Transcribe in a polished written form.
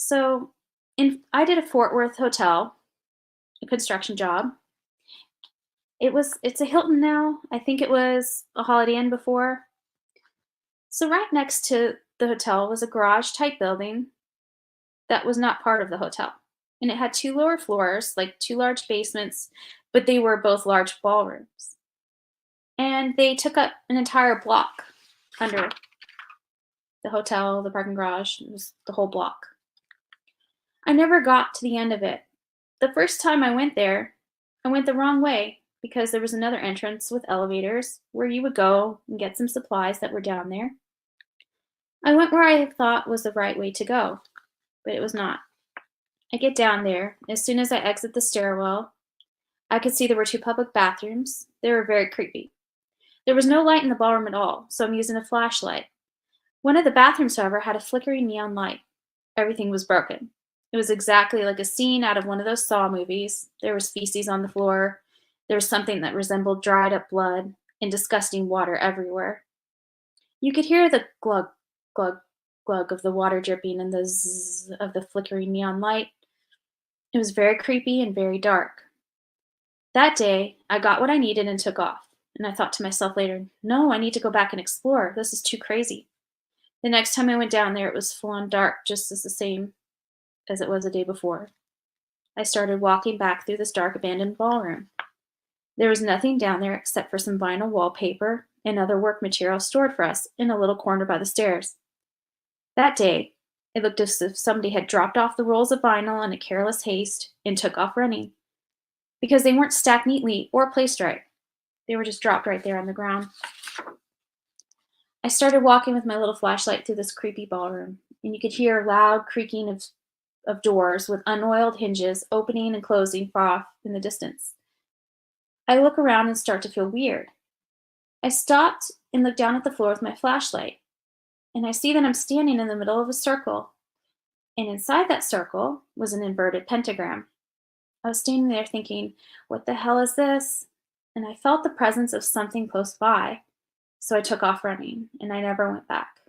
So, I did a Fort Worth hotel, a construction job. It's a Hilton now. I think it was a Holiday Inn before. So right next to the hotel was a garage type building that was not part of the hotel. And it had two lower floors, like two large basements, but they were both large ballrooms. And they took up an entire block under the hotel, the parking garage. It was the whole block. I never got to the end of it. The first time I went there, I went the wrong way because there was another entrance with elevators where you would go and get some supplies that were down there. I went where I thought was the right way to go, but it was not. I get down there. As soon as I exit the stairwell, I could see there were two public bathrooms. They were very creepy. There was no light in the ballroom at all, so I'm using a flashlight. One of the bathrooms, however, had a flickering neon light. Everything was broken. It was exactly like a scene out of one of those Saw movies. There was feces on the floor. There was something that resembled dried up blood and disgusting water everywhere. You could hear the glug, glug, glug of the water dripping and the zzz of the flickering neon light. It was very creepy and very dark. That day, I got what I needed and took off. And I thought to myself later, no, I need to go back and explore. This is too crazy. The next time I went down there, it was full on dark, just as the same as it was the day before. I started walking back through this dark abandoned ballroom. There was nothing down there except for some vinyl wallpaper and other work material stored for us in a little corner by the stairs. That day, it looked as if somebody had dropped off the rolls of vinyl in a careless haste and took off running, because they weren't stacked neatly or placed right. They were just dropped right there on the ground. I started walking with my little flashlight through this creepy ballroom, and you could hear loud creaking of doors with unoiled hinges opening and closing far off in the distance. I look around and start to feel weird. I stopped and looked down at the floor with my flashlight, and I see that I'm standing in the middle of a circle, and inside that circle was an inverted pentagram. I was standing there thinking, what the hell is this? And I felt the presence of something close by, so I took off running, and I never went back.